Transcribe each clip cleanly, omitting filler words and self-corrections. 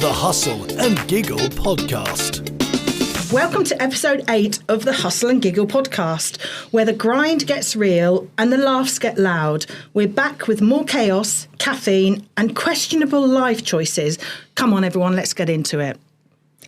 the Hustle and Giggle podcast. Welcome to episode 8 of the Hustle and Giggle podcast, where the grind gets real and the laughs get loud. We're back with more chaos, caffeine, and questionable life choices. Come on, everyone, let's get into it.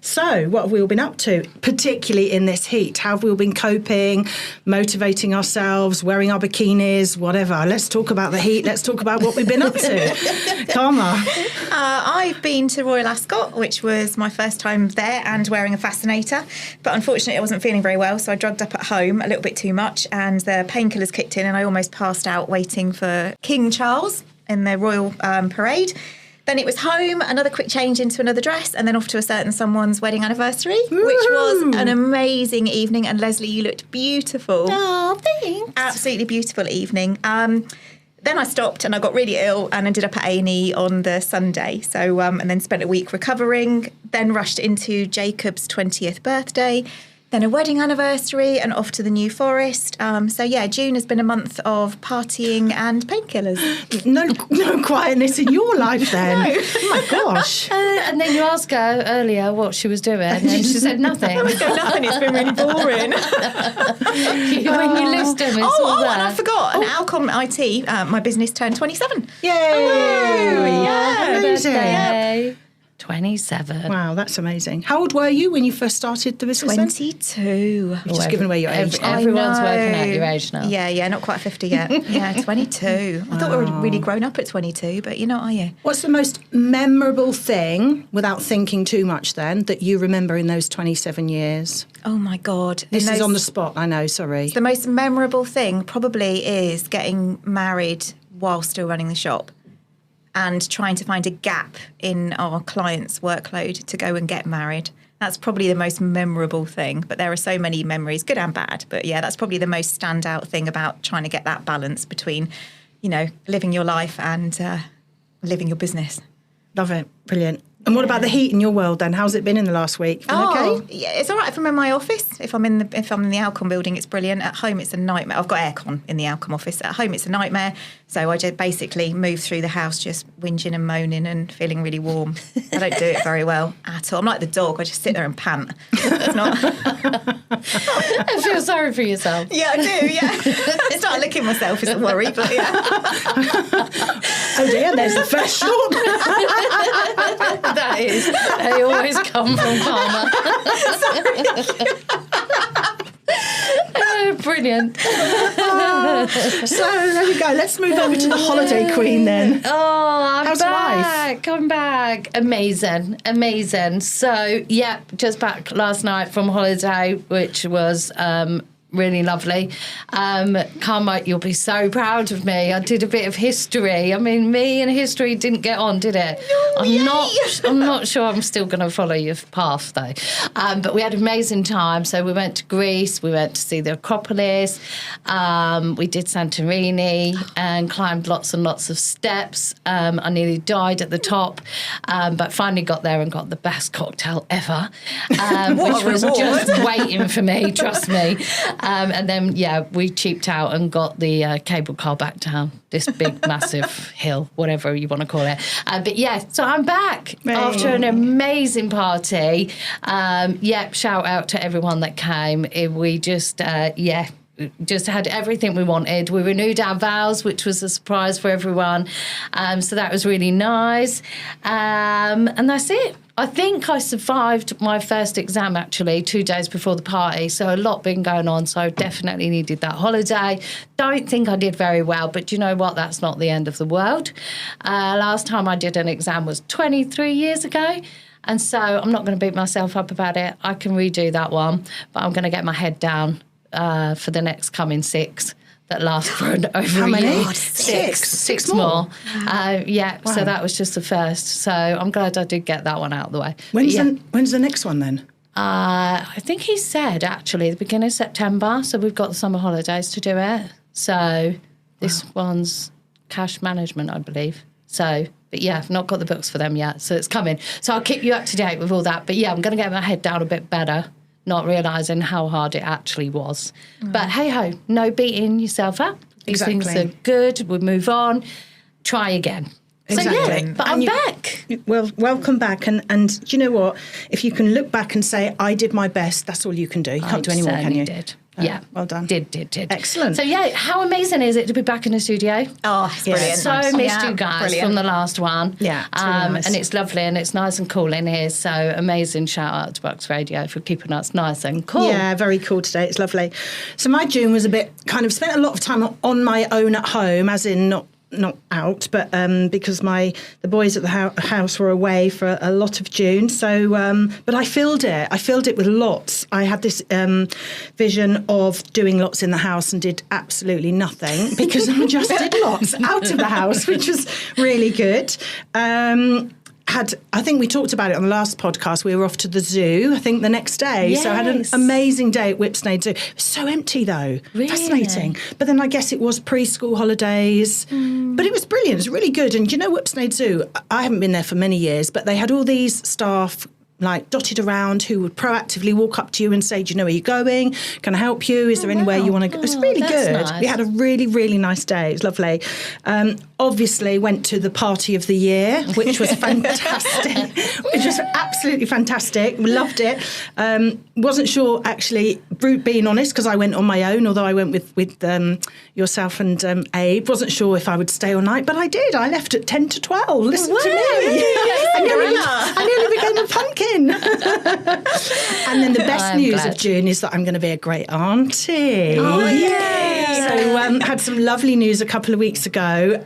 So, what have we all been up to, particularly in this heat? How have we all been coping, motivating ourselves, wearing our bikinis, whatever? Let's talk about the heat. Let's talk about what we've been up to. Karma. I've been to Royal Ascot, which was my first time there, and wearing a fascinator. But unfortunately, I wasn't feeling very well, so I drugged up at home a little bit too much, and the painkillers kicked in, and I almost passed out waiting for King Charles in the royal parade. Then it was home, another quick change into another dress, and then off to a certain someone's wedding anniversary, which was an amazing evening. And Leslie, you looked beautiful. Oh, thanks. Absolutely beautiful evening. Then I stopped and I got really ill and ended up at A&E on the Sunday. So, and then spent a week recovering, then rushed into Jacob's 20th birthday, then a wedding anniversary and off to the New Forest. So yeah, June has been a month of partying and painkillers. No quietness in your life then. No. Oh my gosh. And then you asked her earlier what she was doing and she said nothing. I was doing nothing, it's been really boring. When you list them, it's all there. And I forgot, an Alcom IT, my business turned 27. Yay! Yeah, amazing. Birthday. 27. Wow, that's amazing. How old were you when you first started the business? 22. You're just giving away your age. Everyone's working out your age now. Yeah, not quite 50 yet. Yeah, 22. I thought we were really grown up at 22, but you're not, are you? What's the most memorable thing, without thinking too much then, that you remember in those 27 years? Oh my God. This is on the spot, I know, sorry. The most memorable thing probably is getting married while still running the shop, and trying to find a gap in our clients' workload to go and get married. That's probably the most memorable thing. But there are so many memories, good and bad. But yeah, that's probably the most standout thing about trying to get that balance between, you know, living your life and living your business. Love it. Brilliant. And what about the heat in your world then? How's it been in the last week? Okay? Yeah, it's all right if I'm in my office. If I'm in the Alcom building, it's brilliant. At home, it's a nightmare. I've got aircon in the Alcom office. At home, it's a nightmare. So I just basically move through the house just whinging and moaning and feeling really warm. I don't do it very well at all. I'm like the dog. I just sit there and pant. It's not. I feel sorry for yourself. Yeah, I do. Yeah, I start licking myself is a worry, but yeah. Oh dear, there's the first shot. That is. They always come from Karma. Brilliant. So there we go. Let's move over to the holiday queen then. Oh, How's back. life? I'm back. Amazing. So, yeah, just back last night from holiday, which was really lovely. Karma, you'll be so proud of me. I did a bit of history. I mean, me and history didn't get on, did it? I'm not sure I'm still going to follow your path, though. But we had an amazing time. So we went to Greece. We went to see the Acropolis. We did Santorini and climbed lots and lots of steps. I nearly died at the top, but finally got there and got the best cocktail ever, which was just waiting for me, trust me. And then, yeah, we cheaped out and got the cable car back down this big, massive hill, whatever you want to call it. But, yeah, so I'm back after an amazing party. Shout out to everyone that came. We just, just had everything we wanted. We renewed our vows, which was a surprise for everyone. So that was really nice. And that's it. I think I survived my first exam, actually, 2 days before the party. So a lot been going on. So I definitely needed that holiday. Don't think I did very well. But you know what? That's not the end of the world. Last time I did an exam was 23 years ago. And so I'm not going to beat myself up about it. I can redo that one. But I'm going to get my head down for the next coming 6 that last for over a year. God, six Wow. more. So that was just the first. So I'm glad I did get that one out of the way. When's the next one then? I think he said, actually, the beginning of September. So we've got the summer holidays to do it. So this one's cash management, I believe. So, but yeah, I've not got the books for them yet. So it's coming. So I'll keep you up to date with all that. But yeah, I'm going to get my head down a bit better, not realising how hard it actually was. But hey-ho, no beating yourself up. These things are good. We move on. Try again. Exactly. So yeah, but I'm back. Well, welcome back. And do you know what? If you can look back and say, I did my best, that's all you can do. You can't do any more, can you? Did. Yeah. Well done. Did. Excellent. So yeah, how amazing is it to be back in the studio? Oh, it's brilliant. So missed you guys from the last one. Yeah, it's really nice. And it's lovely and it's nice and cool in here. So amazing shout out to Bucks Radio for keeping us nice and cool. Yeah, very cool today. It's lovely. So my June was a bit kind of spent a lot of time on my own at home, as in not out, but because the boys at the house were away for a lot of June. So, but I filled it. I filled it with lots. I had this vision of doing lots in the house and did absolutely nothing because I just did lots out of the house, which was really good. I think we talked about it on the last podcast. We were off to the zoo, I think, the next day. Yes. So I had an amazing day at Whipsnade Zoo. It was so empty, though. Really? Fascinating. But then I guess it was preschool holidays. But it was brilliant. It was really good. And you know, Whipsnade Zoo, I haven't been there for many years, but they had all these staff like dotted around who would proactively walk up to you and say, do you know where you're going? Can I help you? Is there anywhere you want to go? It's really good. Nice. We had a really, really nice day. It was lovely. Obviously went to the party of the year, which was fantastic. Which was absolutely fantastic. Loved it. Wasn't sure, actually, being honest, because I went on my own, although I went with yourself and Abe. Wasn't sure if I would stay all night, but I did. I left at 10 to 12. Listen to me. I nearly became a pumpkin. And then the best news of June is that I'm going to be a great auntie. Oh, yay. So had some lovely news a couple of weeks ago.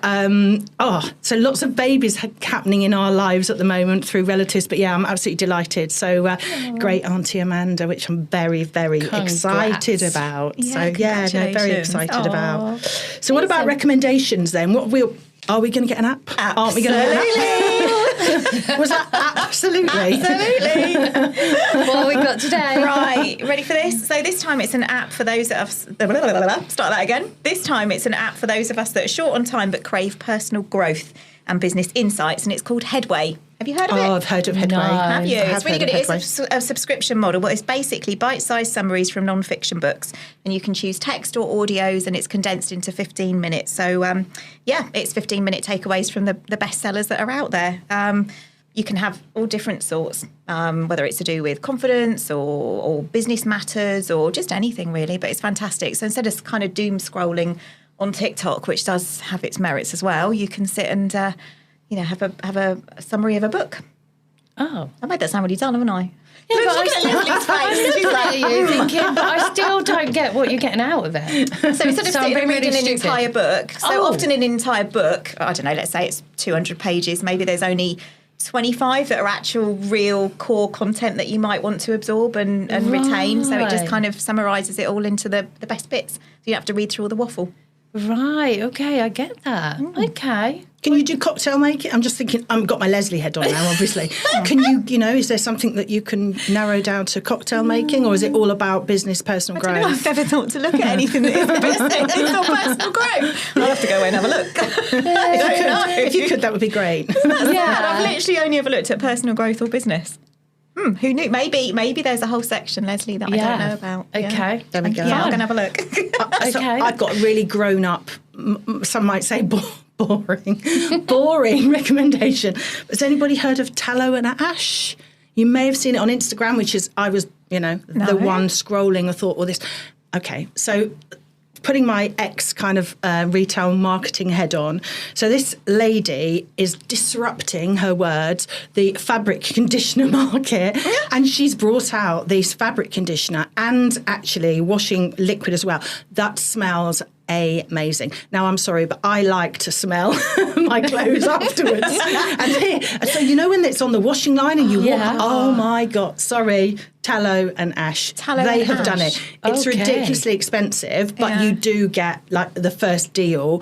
So lots of babies happening in our lives at the moment through relatives. But yeah, I'm absolutely delighted. So great Auntie Amanda, which I'm very, very excited about. Yeah, so very excited Aww. about. So what about recommendations then? Are we going to get an app? Aren't we going to get an app? Was that absolutely? Absolutely. What have we got today? Right, ready for this? So this time it's an app for those of us... Start that again. This time it's an app for those of us that are short on time but crave personal growth and business insights, and it's called Headway. Have you heard of it? Oh, I've heard of Headway. No. Have you? It's really good. Headway. It is a subscription model, but it's basically bite-sized summaries from non-fiction books, and you can choose text or audios, and it's condensed into 15 minutes. So, it's 15-minute takeaways from the bestsellers that are out there. You can have all different sorts, whether it's to do with confidence or business matters or just anything really, but it's fantastic. So instead of kind of doom scrolling on TikTok, which does have its merits as well, you can sit and have a summary of a book. Oh, I made that sound really dull, haven't I? yeah, but Look at Leslie's face. She's like, you thinking, but I still don't get what you're getting out of it. So instead of So I'm sitting and being reading really an stupid. entire book, so Oh. often in an entire book, I don't know, let's say it's 200 pages, maybe there's only 25 that are actual real core content that you might want to absorb and retain. So it just Right. kind of summarises it all into the best bits. So you don't have to read through all the waffle. Right, okay, I get that. Okay. Can you do cocktail making? I'm just thinking, I've got my Leslie head on now, obviously. Can you, is there something that you can narrow down to cocktail making, or is it all about business, personal I don't know, growth? I've never thought to look at anything that is business or personal growth. I'll have to go and have a look. I don't know. If you could, that would be great. I've literally only ever looked at personal growth or business. Who knew? Maybe there's a whole section, Leslie, that I don't know about. Okay. There we go. Yeah, I'm going to have a look. So Okay. I've got a really grown up, some might say boring recommendation. Has anybody heard of tallow and ash? You may have seen it on Instagram, which is, I was, the one scrolling. I thought, well, this. Okay, so putting my ex kind of retail marketing head on. So this lady is disrupting, her words, the fabric conditioner market. And she's brought out this fabric conditioner and actually washing liquid as well. That smells amazing. Now, I'm sorry, but I like to smell my clothes afterwards. And so, when it's on the washing line and you walk, oh my God, sorry, tallow and ash. They have done it. It's ridiculously expensive, but you do get like the first deal.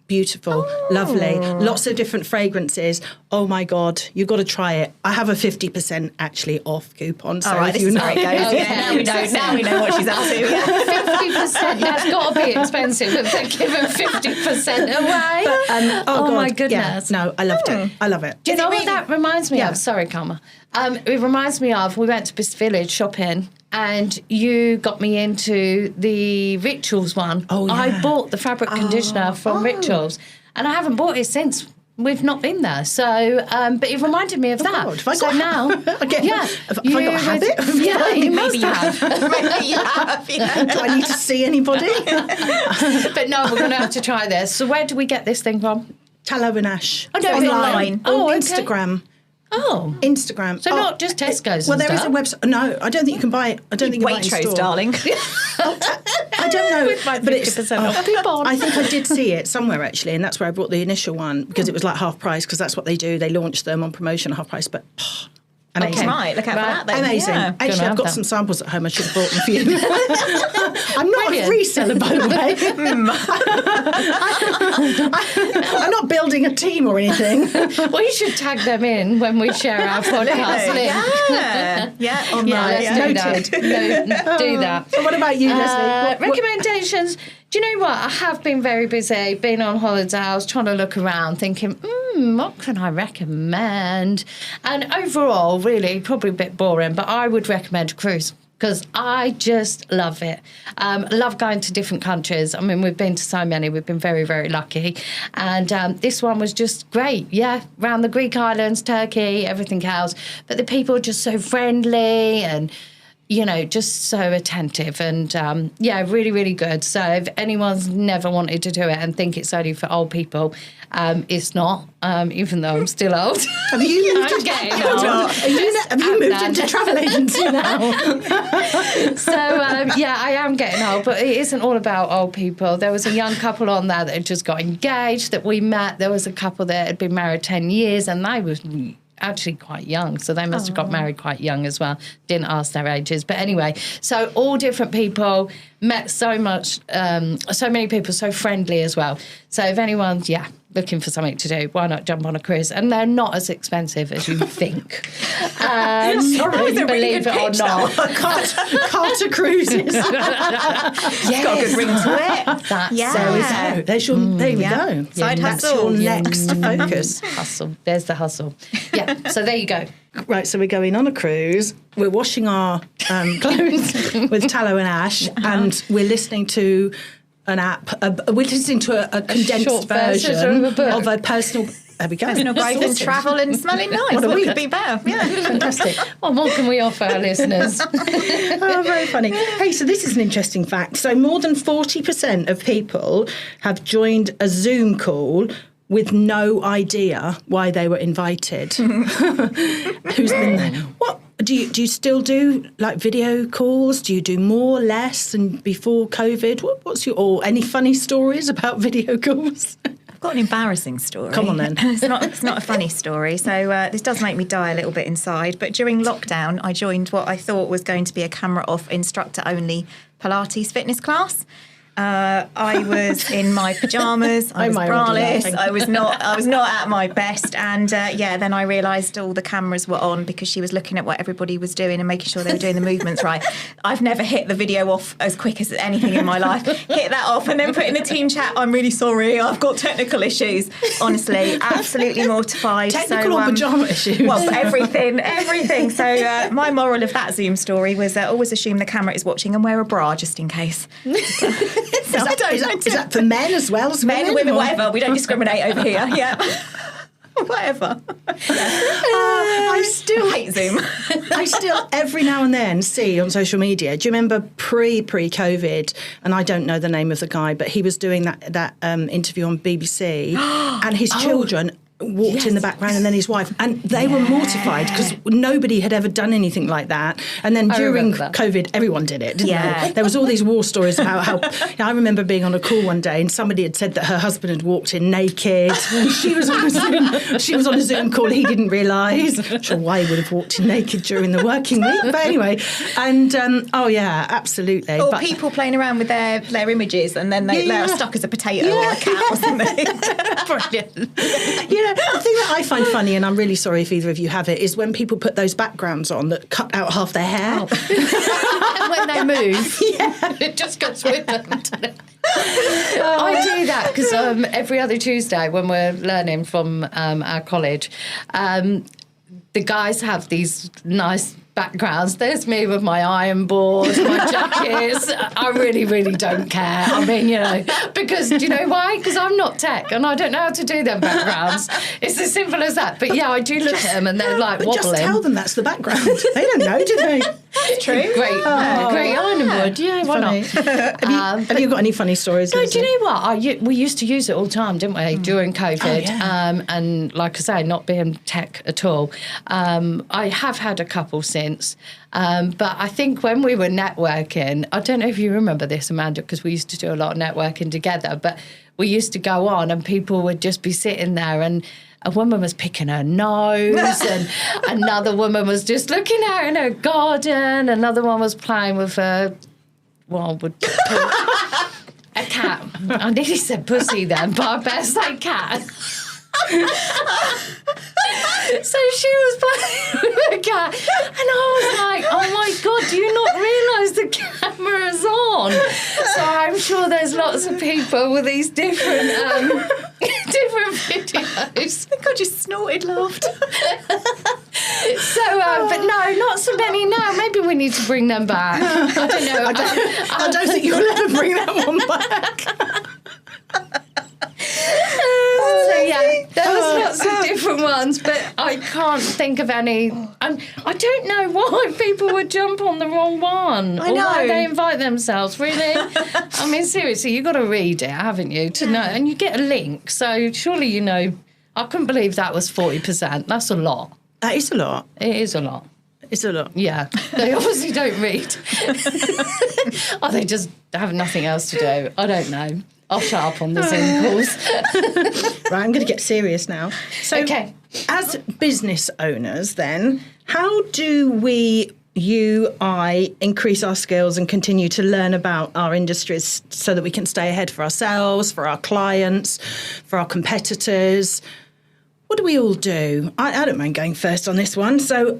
Beautiful, lovely, lots of different fragrances. Oh my God, you've got to try it. I have a 50% actually off coupon. So All right, if this you is know, where it goes. Okay, Now we know what she's up to. Yeah. 50%, that's got to be expensive if they're giving 50% away. oh God, my goodness. Yeah, no, I loved it. I love it. Do you know really- what that reminds me Yeah. of? Sorry, Karma. It reminds me of, we went to Bist Village shopping and you got me into the Rituals one. Oh, yeah. I bought the fabric conditioner from Rituals and I haven't bought it since. we've not been there. So, but it reminded me of that. God, have I so got, now, again, yeah, have I got a habit? Yeah, you must Maybe you have. Maybe you have, yeah. Do I need to see anybody? But no, we're going to have to try this. So where do we get this thing from? Tallow and Ash. Oh, no, it's online. Oh, okay. Instagram. Oh. Instagram. So not just Tesco's Well, and there is a stuff. website. No, I don't think you can buy it. I don't think you can buy it in Waitrose, store. darling. I don't know. With my but it's 50% off coupon. I think I did see it somewhere actually, and that's where I bought the initial one because it was like half price because that's what they do. They launch them on promotion at half price, but amazing. Right, look out for that then. Amazing. Yeah. Actually, have I've got that. some samples at home. I should have bought them for you. I'm not Brilliant. a reseller, by the way. I'm not building a team or anything. We should tag them in when we share our podcast link. Yeah, on Yeah, that. let's do that. No, do that. So what about you, Leslie? What- Recommendations. Do you know what? I have been very busy, been on holiday. I was trying to look around thinking, what can I recommend? And overall, really, probably a bit boring, but I would recommend a cruise because I just love it. Love going to different countries. I mean, we've been to so many. We've been very, very lucky. And this one was just great. Yeah, around the Greek islands, Turkey, everything else. But the people are just so friendly and just so attentive and, really, really good. So if anyone's never wanted to do it and think it's only for old people, it's not, even though I'm still old. Have you moved, I'm getting old. have you moved into travel agency now? So, I am getting old, but it isn't all about old people. There was a young couple on there that had just got engaged that we met. There was a couple that had been married 10 years and they was actually quite young, so they must have got married quite young as well. Didn't ask their ages, but anyway, so all different people, met so many people, so friendly as well. So if anyone's looking for something to do, why not jump on a cruise? And they're not as expensive as you think. Sorry, believe it or not. Carter Cruises. It's got a good ring to it. There we go. There's your, there we go. Side That's hustle. your next focus. Hustle. There's the hustle. Yeah, so there you go. Right, so we're going on a cruise. We're washing our clothes with tallow and ash, and we're listening to an app. We're listening to a condensed short version of a personal. There we go. Personal growth and travel and smelling nice. What could be better? Yeah. Fantastic. What more can we offer our listeners? Oh, very funny. Hey, so this is an interesting fact. So more than 40% of people have joined a Zoom call with no idea why they were invited. Who's been there? What do you still do, like video calls? Do you do more, less than before COVID? What's or any funny stories about video calls? I've got an embarrassing story. Come on then. It's not a funny story. So this does make me die a little bit inside. But during lockdown, I joined what I thought was going to be a camera off, instructor only Pilates fitness class. I was in my pajamas. I was braless. I was not at my best. And then I realised all the cameras were on because she was looking at what everybody was doing and making sure they were doing the movements right. I've never hit the video off as quick as anything in my life. Hit that off and then put in the team chat, I'm really sorry, I've got technical issues. Honestly, absolutely mortified. Technical or pajama issues? Well, everything. So my moral of that Zoom story was always assume the camera is watching and wear a bra just in case. Is that for men as well as men, women, whatever. We don't discriminate over here. Yeah. Whatever. I still hate Zoom. I still every now and then see on social media. Do you remember pre-COVID? And I don't know the name of the guy, but he was doing that interview on BBC, and his children walked in the background, and then his wife, and they were mortified because nobody had ever done anything like that. And then during COVID, everyone did it, didn't they? There was all these war stories about how I remember being on a call one day and somebody had said that her husband had walked in naked. She was on a Zoom call. He didn't realise. I'm not sure why he would have walked in naked during the working week, but anyway. And absolutely. Or people playing around with their images, and then they're stuck as a potato or a cat or something. Brilliant. The thing that I find funny, and I'm really sorry if either of you have it, is when people put those backgrounds on that cut out half their hair. And when they move, it just goes with them. I do that because every other Tuesday when we're learning from our college, the guys have these nice backgrounds. There's me with my iron board, my jackets. I really, really don't care. I mean, because do you know why? Because I'm not tech and I don't know how to do them backgrounds. It's as simple as that. But yeah, I do look at them and they're like but wobbling. Just tell them that's the background. They don't know, do they? That's true. Great iron board. Yeah, why not? Have you got any funny stories? No, do you know what? We used to use it all the time, didn't we, during COVID? And like I say, not being tech at all. I have had a couple since. But I think when we were networking, I don't know if you remember this, Amanda, because we used to do a lot of networking together, but we used to go on and people would just be sitting there and a woman was picking her nose and another woman was just looking out in her garden. Another one was playing with a cat. I nearly said pussy then, but I better say cat. So she was playing with a cat and I was like, oh my God, do you not realise the camera's on? So I'm sure there's lots of people with these different videos. I think I just snorted, laughed. So, but no, not so many now. Maybe we need to bring them back. I don't know. I don't think you'll ever bring that one back. So yeah, there was lots of different ones, but I can't think of any. And I don't know why people would jump on the wrong one. I or know. why they invite themselves. Really, I mean, seriously, you've got to read it, haven't you, to know? And you get a link, so surely you know. I couldn't believe that was 40%. That's a lot. That is a lot. It is a lot. It's a lot. Yeah, they obviously don't read. Or they just have nothing else to do. I don't know. I'll shut up on the Zoom calls. Right, I'm going to get serious now. So, Okay. As business owners, then, how do I increase our skills and continue to learn about our industries so that we can stay ahead for ourselves, for our clients, for our competitors? What do we all do? I don't mind going first on this one. So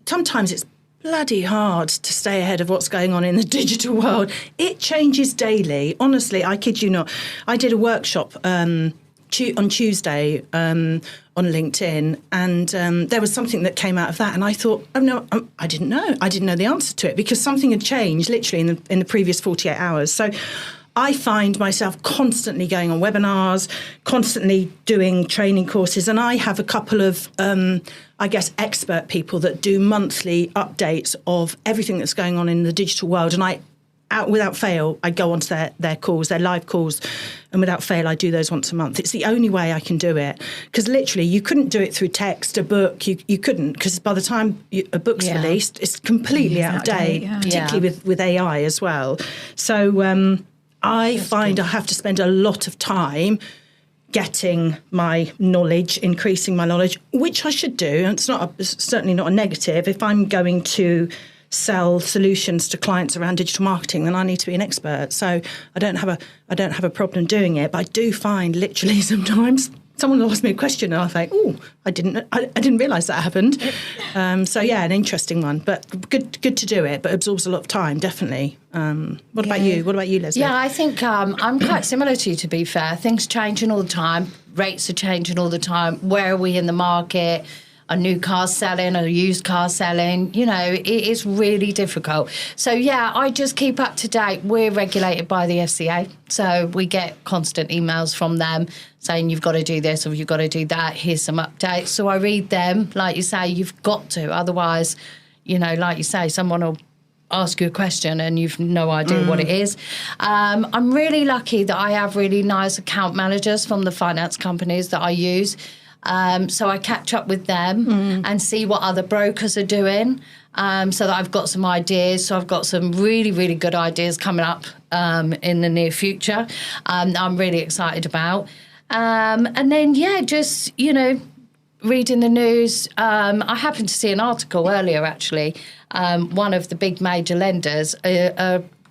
sometimes it's bloody hard to stay ahead of what's going on in the digital world. It changes daily. Honestly, I kid you not. I did a workshop on Tuesday on LinkedIn, and there was something that came out of that, and I thought, oh no, I didn't know. I didn't know the answer to it because something had changed literally in the previous 48 hours. So I find myself constantly going on webinars, constantly doing training courses, and I have a couple of, expert people that do monthly updates of everything that's going on in the digital world. And without fail, I go onto their calls, their live calls, and without fail, I do those once a month. It's the only way I can do it because literally you couldn't do it through text, a book. You couldn't because by the time a book's released, it's completely out of date, particularly with AI as well. So I find I have to spend a lot of time getting my knowledge, increasing my knowledge, which I should do. And it's certainly not a negative. If I'm going to sell solutions to clients around digital marketing, then I need to be an expert. So I don't have a problem doing it. But I do find literally sometimes someone will ask me a question and I think, oh, I didn't realise that happened. So yeah, an interesting one, but good to do it, but absorbs a lot of time, definitely. What about you? What about you, Leslie? Yeah, I think I'm quite similar to you, to be fair. Things changing all the time. Rates are changing all the time. Where are we in the market? Are new cars selling? Are used cars selling? You know, it is really difficult. So, yeah, I just keep up to date. We're regulated by the FCA. So we get constant emails from them saying you've got to do this or you've got to do that. Here's some updates. So I read them. Like you say, you've got to. Otherwise, you know, like you say, someone will ask you a question and you've no idea what it is. I'm really lucky that I have really nice account managers from the finance companies that I use. So I catch up with them and see what other brokers are doing so that I've got some ideas. So I've got some really, really good ideas coming up in the near future I'm really excited about. And then, yeah, just, you know, reading the news. I happened to see an article earlier, actually. One of the big major lenders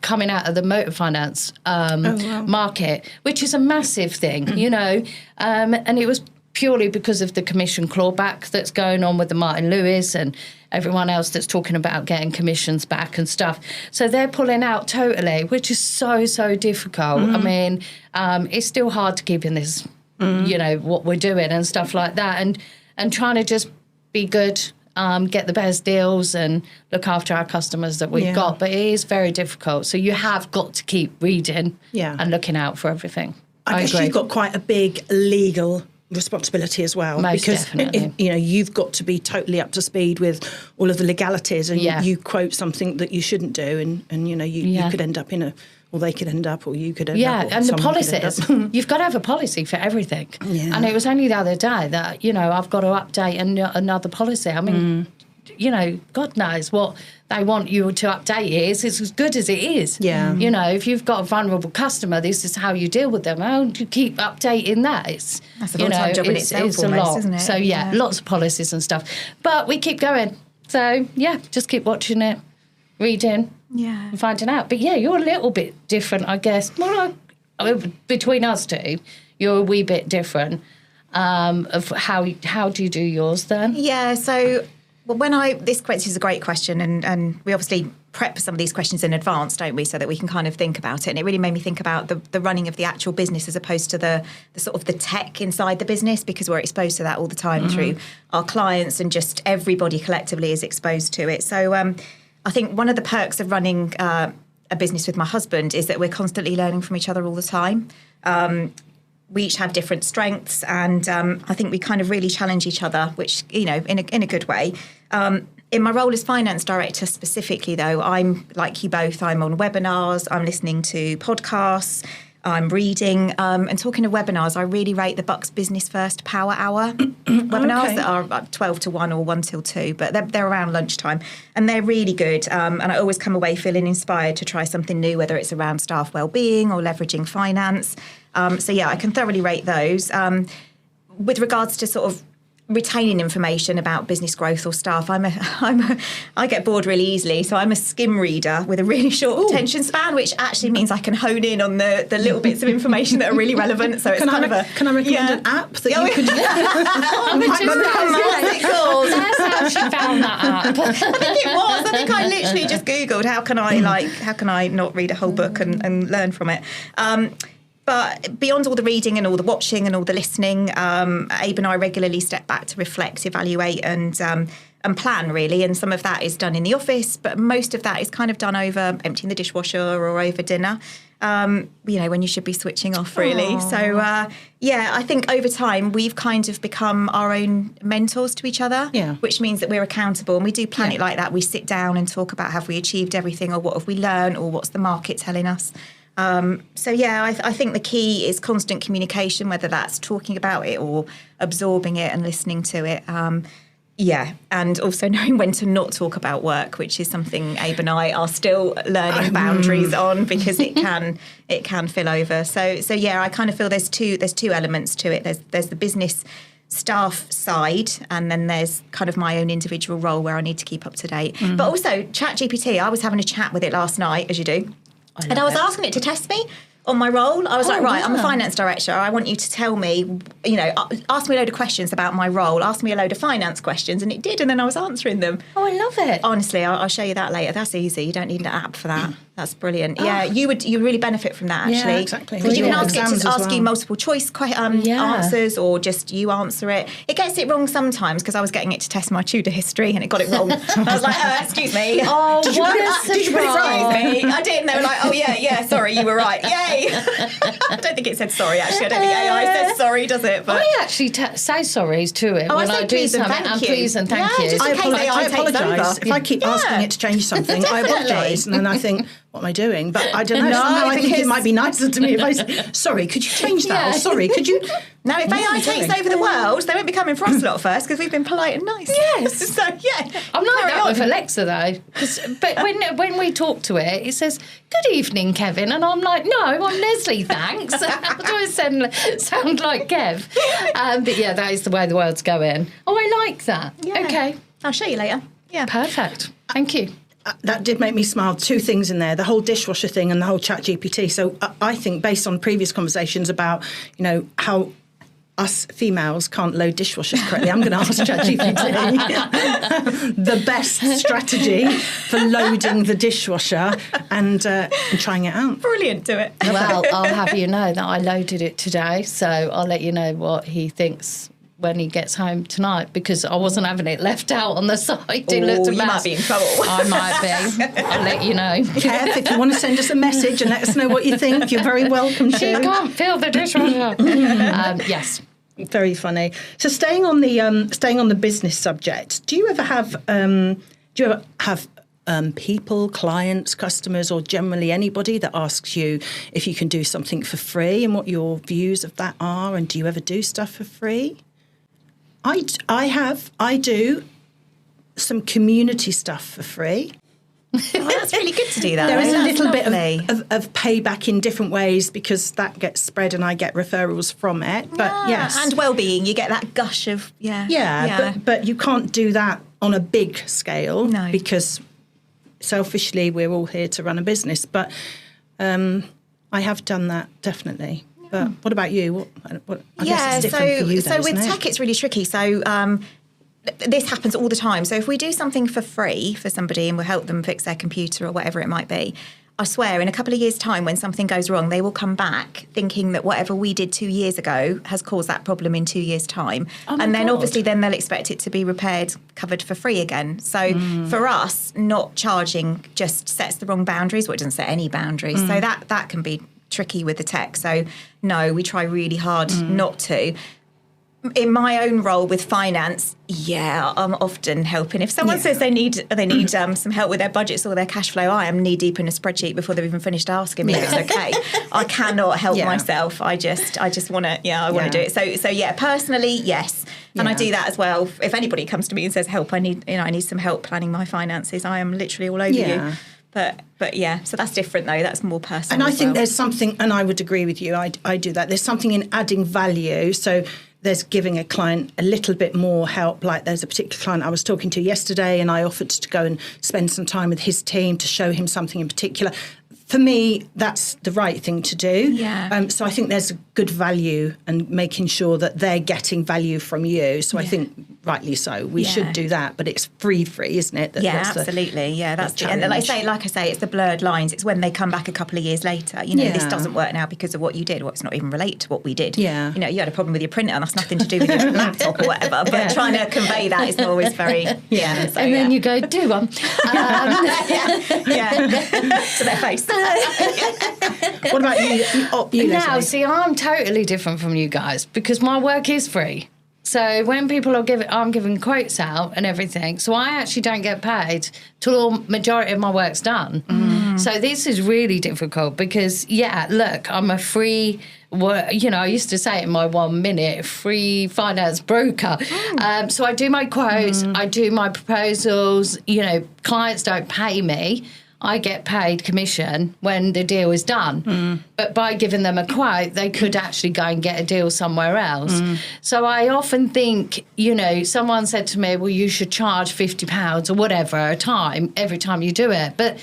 coming out of the motor finance market, which is a massive thing, you know, and it was purely because of the commission clawback that's going on with the Martin Lewis and everyone else that's talking about getting commissions back and stuff. So they're pulling out totally, which is so difficult. I mean, it's still hard to keep in this, you know, what we're doing and stuff like that, and trying to just be good get the best deals and look after our customers that we've got. But it is very difficult. So you have got to keep reading and looking out for everything. I guess agree. you've got quite a big legal responsibility as well. Most because definitely. you've got to be totally up to speed with all of the legalities, and you quote something that you shouldn't do, and you could end up in a, or they could end up, or you could end up. Yeah, and the policies. You've got to have a policy for everything. Yeah. And it was only the other day that, I've got to update another policy. I mean, God knows what they want you to update it. It's as good as it is. Yeah. If you've got a vulnerable customer, this is how you deal with them. How do you keep updating that? That's a full-time job in itself, it's almost, a lot. isn't it? So, lots of policies and stuff. But we keep going. So, just keep watching it, reading, and finding out. But, you're a little bit different, I guess. Between us two, you're a wee bit different. Of how do you do yours then? Yeah, so... Well, this question is a great question, and we obviously prep some of these questions in advance, don't we, so that we can kind of think about it. And it really made me think about the running of the actual business as opposed to the sort of the tech inside the business, because we're exposed to that all the time through our clients, and just everybody collectively is exposed to it. So I think one of the perks of running a business with my husband is that we're constantly learning from each other all the time. We each have different strengths, and I think we kind of really challenge each other, which, in a good way. In my role as finance director specifically, though, I'm like you both. I'm on webinars, I'm listening to podcasts, I'm reading. And talking of webinars, I really rate the Bucks Business First Power Hour webinars that are 12 to 1 or 1 till 2, but they're around lunchtime, and they're really good. And I always come away feeling inspired to try something new, whether it's around staff wellbeing or leveraging finance. I can thoroughly rate those. With regards to sort of retaining information about business growth or staff, I get bored really easily, so I'm a skim reader with a really short attention span, which actually means I can hone in on the little bits of information that are really relevant. So Can I recommend an app that you could? That's how she found that app. I think it was. I think I literally just Googled how can I not read a whole book and learn from it. But beyond all the reading and all the watching and all the listening, Abe and I regularly step back to reflect, evaluate, and plan, really. And some of that is done in the office, but most of that is kind of done over emptying the dishwasher or over dinner, when you should be switching off, really. Aww. So, I think over time we've kind of become our own mentors to each other, which means that we're accountable, and we do plan it like that. We sit down and talk about, have we achieved everything, or what have we learned, or what's the market telling us? I think the key is constant communication, whether that's talking about it or absorbing it and listening to it. And also knowing when to not talk about work, which is something Abe and I are still learning boundaries on, because it can fill over. So I kind of feel there's two elements to it. There's the business staff side, and then there's kind of my own individual role where I need to keep up to date. But also ChatGPT, I was having a chat with it last night, as you do. I was asking it to test me on my role. I was I'm a finance director. I want you to tell me, ask me a load of questions about my role. Ask me a load of finance questions. And it did. And then I was answering them. Oh, I love it. Honestly, I'll show you that later. That's easy. You don't need an app for that. That's brilliant. Yeah, you really benefit from that, actually. Yeah, exactly. Because you can ask it to ask you multiple choice answers, or just you answer it. It gets it wrong sometimes, because I was getting it to test my Tudor history and it got it wrong. I was like, excuse me. Oh, did you surprise me? I did, and they were like, oh, yeah, sorry, you were right. Yay. I don't think it said sorry, actually. I don't think AI says sorry, does it? But I actually say sorry to it when I do something. And please and thank you. I apologise. If I keep asking it to change something, I apologise. And then I think, what am I doing? But I don't know. Somehow I think it might be nicer to me if I say, sorry, could you change that? Or sorry, could you... Now, if AI takes over the world, they won't be coming for us a lot first, because we've been polite and nice. Yes. So, yeah. I'm like that with Alexa, though. But when we talk to it, it says, good evening, Kevin. And I'm like, no, I'm Leslie, thanks. How do I sound like Kev? But yeah, that is the way the world's going. Oh, I like that. Yeah. Okay. I'll show you later. Yeah. Perfect. Thank you. That did make me smile. Two things in there, the whole dishwasher thing and the whole ChatGPT. So I think, based on previous conversations about, how us females can't load dishwashers correctly, I'm going to ask ChatGPT the best strategy for loading the dishwasher and trying it out. Brilliant, do it. Well, I'll have you know that I loaded it today, so I'll let you know what he thinks when he gets home tonight, because I wasn't having it left out on the side. It looked a you mess. might be in trouble. I might be. I'll let you know. Kev, if you want to send us a message and let us know what you think, you're very welcome to. She can't fill the dishwasher. Yes. Very funny. So staying on the business subject, do you ever have people, clients, customers, or generally anybody that asks you if you can do something for free and what your views of that are? And do you ever do stuff for free? I do some community stuff for free. Oh, that's really good to do that. There is a That's little lovely. bit of payback in different ways because that gets spread and I get referrals from it. But yes. And well-being, you get that gush of, But you can't do that on a big scale because selfishly we're all here to run a business. But I have done that, definitely. But what about you? I guess it's different for you, though, so with isn't it? tech, it's really tricky. So this happens all the time. So if we do something for free for somebody and we'll help them fix their computer or whatever it might be, I swear in a couple of years' time when something goes wrong, they will come back thinking that whatever we did 2 years ago has caused that problem in 2 years' time. And then obviously then they'll expect it to be repaired, covered for free again. So for us, not charging just sets the wrong boundaries. Well, it doesn't set any boundaries. So that can be tricky with the tech. So no, we try really hard not to. In my own role with finance, I'm often helping. If someone says they need some help with their budgets or their cash flow, I am knee deep in a spreadsheet before they've even finished asking me if it's okay. I cannot help myself. I just want to. I want to do it. So personally, yes, and I do that as well. If anybody comes to me and says help, I need some help planning my finances, I am literally all over you. But yeah, so that's different though. That's more personal. And I think there's something, and I would agree with you. I do that. There's something in adding value. So there's giving a client a little bit more help. Like there's a particular client I was talking to yesterday, and I offered to go and spend some time with his team to show him something in particular. For me, that's the right thing to do. Yeah. So I think there's a good value and making sure that they're getting value from you. So I think rightly so. We should do that, but it's free, isn't it? Absolutely. That's and like I say, it's the blurred lines. It's when they come back a couple of years later. This doesn't work now because of what you did. Well, it's not even related to what we did. Yeah. You had a problem with your printer, and that's nothing to do with your laptop or whatever. But trying to convey that is always very Then you go, do one. To their face. What about you Now, Leslie? see, I'm totally different from you guys because my work is free. So when people I'm giving quotes out and everything, so I actually don't get paid till the majority of my work's done. So this is really difficult because, look, I'm a free, I used to say it in my 1 minute, free finance broker. So I do my quotes, I do my proposals, clients don't pay me. I get paid commission when the deal is done. But by giving them a quote, they could actually go and get a deal somewhere else. So I often think, someone said to me, well, you should charge £50 or whatever every time you do it. But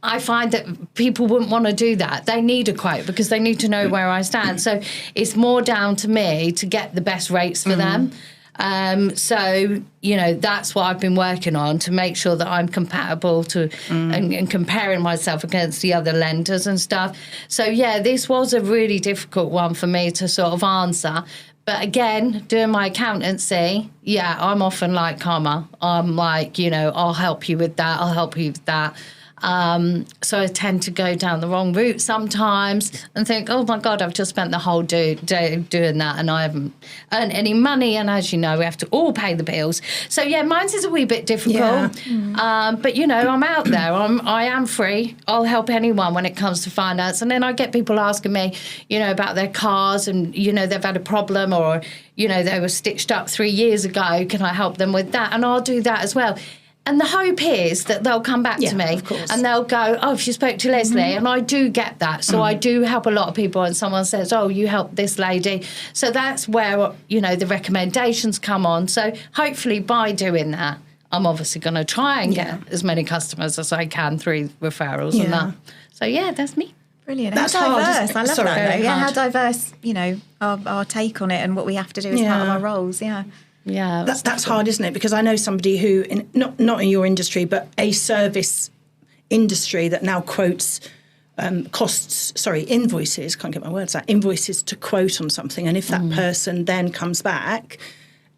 I find that people wouldn't want to do that. They need a quote because they need to know where I stand. So it's more down to me to get the best rates for them. That's what I've been working on to make sure that I'm compatible to and comparing myself against the other lenders and stuff. So, this was a really difficult one for me to sort of answer. But again, doing my accountancy, I'm often like Karma. I'm like, I'll help you with that. I'll help you with that. So I tend to go down the wrong route sometimes and think, oh my God, I've just spent the whole day doing that and I haven't earned any money. And as you know, we have to all pay the bills. So mine's is a wee bit difficult. But I'm out there. I am free. I'll help anyone when it comes to finance. And then I get people asking me, about their cars and, they've had a problem or, they were stitched up 3 years ago. Can I help them with that? And I'll do that as well. And the hope is that they'll come back to me and they'll go, oh, she spoke to Leslie. And I do get that. So I do help a lot of people and someone says, oh, you helped this lady. So that's where, the recommendations come on. So hopefully by doing that, I'm obviously going to try and get as many customers as I can through referrals and that. So, that's me. Brilliant. That's how diverse. hard. I love that. Though. How diverse, our take on it and what we have to do as part of our roles. Yeah, that's hard, isn't it? Because I know somebody who, not in your industry, but a service industry that now quotes invoices. Can't get my words out. Invoices to quote on something, and if that person then comes back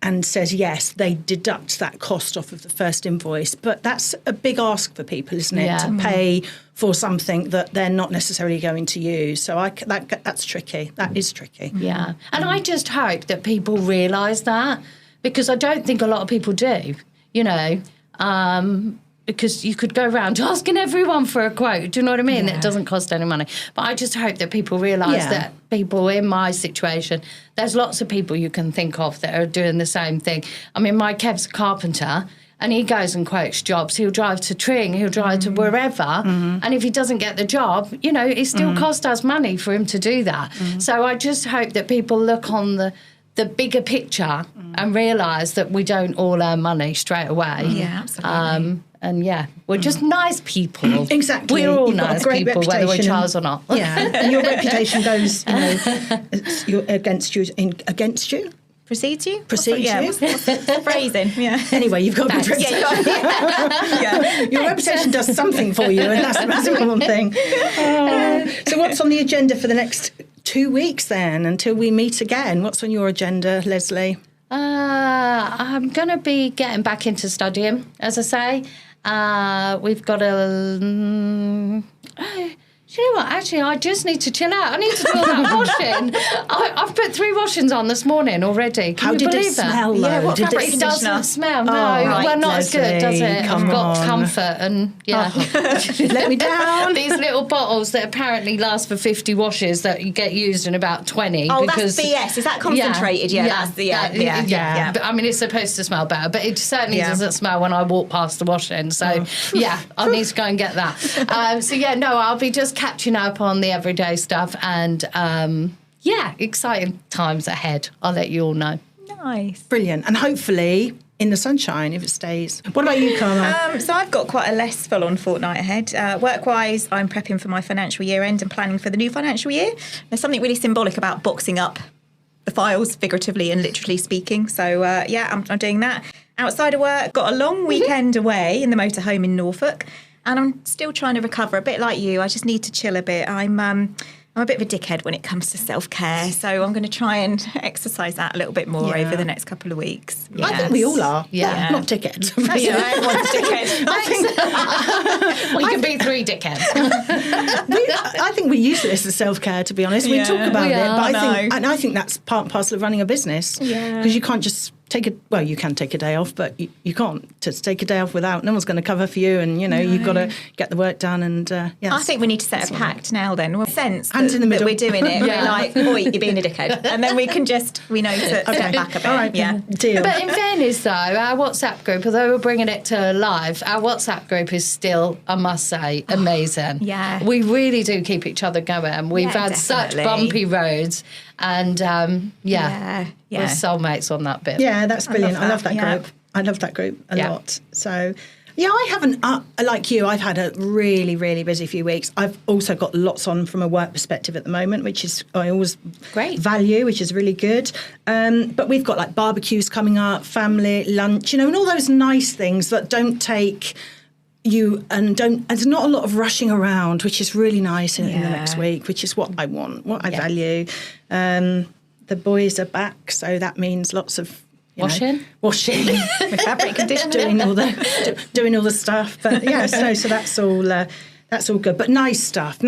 and says yes, they deduct that cost off of the first invoice. But that's a big ask for people, isn't it, to pay for something that they're not necessarily going to use. So that's tricky. That is tricky. Yeah. And I just hope that people realise that, because I don't think a lot of people do, because you could go around asking everyone for a quote. Do you know what I mean? It doesn't cost any money. But I just hope that people realise that people in my situation, there's lots of people you can think of that are doing the same thing. I mean, my Kev's a carpenter, and he goes and quotes jobs. He'll drive to Tring, he'll drive to wherever, and if he doesn't get the job, it still costs us money for him to do that. So I just hope that people look on the bigger picture and realise that we don't all earn money straight away. Yeah, absolutely. And we're just nice people. Exactly. We're all You've got a nice great people, whether we're reputation. Charles or not. Yeah, and your reputation goes, against you. Precedes you? Precedes you? What's the phrasing? Yeah. Anyway, you've got a good reputation. Your reputation does something for you, and that's the most important thing. So what's on the agenda for the next 2 weeks then, until we meet again? What's on your agenda, Leslie? I'm going to be getting back into studying, as I say. We've got do you know what? Actually, I just need to chill out. I need to do all that washing. I've put 3 washings on this morning already. Can you believe that? How did it smell, though? Yeah, what Did fabric It doesn't smell, no. right, Well, not Leslie, as good, does it? come I've got on. comfort and, Let me down. These little bottles that apparently last for 50 washes that you get used in about 20. Oh, because, that's BS. Is that concentrated? That's the yeah. But, I mean, it's supposed to smell better, but it certainly doesn't smell when I walk past the washing. So, I need to go and get that. I'll be just catching up on the everyday stuff and, exciting times ahead. I'll let you all know. Nice. Brilliant. And hopefully in the sunshine if it stays. What about you, Carla? So I've got quite a less full-on fortnight ahead. Work-wise, I'm prepping for my financial year end and planning for the new financial year. There's something really symbolic about boxing up the files, figuratively and literally speaking. So, I'm doing that. Outside of work, got a long weekend away in the motorhome in Norfolk. And I'm still trying to recover, a bit like you. I just need to chill a bit. I'm a bit of a dickhead when it comes to self-care, so I'm going to try and exercise that a little bit more over the next couple of weeks. I think we all are. Yeah. Not dickheads. Everyone's a dickhead. We can be 3 dickheads. I think we use this as self-care, to be honest. We talk about it, but I think that's part and parcel of running a business. Yeah. Because you can't just you can take a day off, but you can't just take a day off without, no one's going to cover for you, and you've got to get the work done. And I think we need to set a pact now then. We'll sense Hands in the middle. that we're doing it. We're like, oi, you're being a dickhead. And then we can we know to step back a bit. All right, yeah. deal. But in fairness, though, our WhatsApp group, although we're bringing it to live, our WhatsApp group is still, I must say, amazing. Yeah. We really do keep each other going. We've had such definitely. bumpy roads, and Yeah. we're soulmates on that bit. Yeah, that's brilliant. I love that yeah. group. I love that group a lot. So, I haven't, like you, I've had a really, really busy few weeks. I've also got lots on from a work perspective at the moment, which is, I always value, which is really good. But we've got like barbecues coming up, family, lunch, and all those nice things that don't take you there's not a lot of rushing around, which is really nice in the next week, which is what I want, what I value. The boys are back, so that means lots of washing, fabric conditioner, doing all the stuff. But so that's all good. But nice stuff,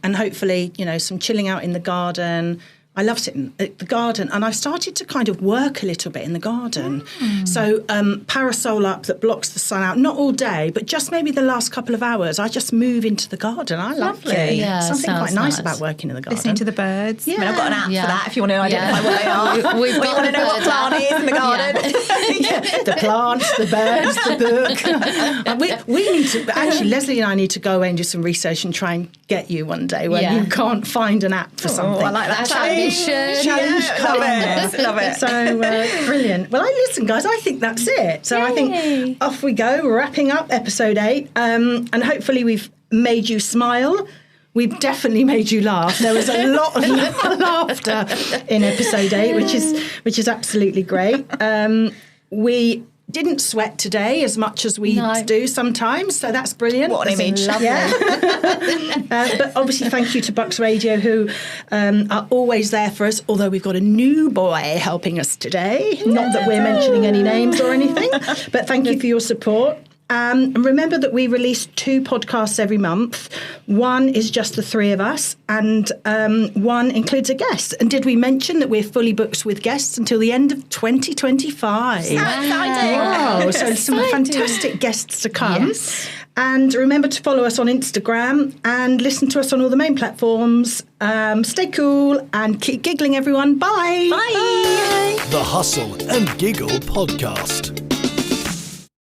and hopefully some chilling out in the garden. I love sitting at the garden, and I've started to kind of work a little bit in the garden. So parasol up that blocks the sun out, not all day, but just maybe the last couple of hours. I just move into the garden. I love it. Yeah, something quite nice nice about working in the garden. Listening to the birds. Yeah. I mean, I've got an app for that if you want to identify what they are. We've got want to the know what bird plant app. is in the garden. The plants, the birds, the book. We need to, actually, Leslie and I need to go away and do some research and try and get you one day where you can't find an app for something. I like that Challenge. Love it. So brilliant. Well, listen, guys, I think that's it. So I think off we go, wrapping up episode 8. And hopefully we've made you smile. We've definitely made you laugh. There was a lot of laughter in episode 8, which is absolutely great. We didn't sweat today as much as we do sometimes, so that's brilliant. What an image. Lovely. But obviously, thank you to Bucks Radio, who are always there for us, although we've got a new boy helping us today. Not that we're mentioning any names or anything, but thank you for your support. And remember that we release 2 podcasts every month. One is just the 3 of us, and one includes a guest. And did we mention that we're fully booked with guests until the end of 2025? Wow, so some fantastic guests to come. Yes. And remember to follow us on Instagram and listen to us on all the main platforms. Stay cool and keep giggling, everyone. Bye. Bye. The Hustle and Giggle Podcast.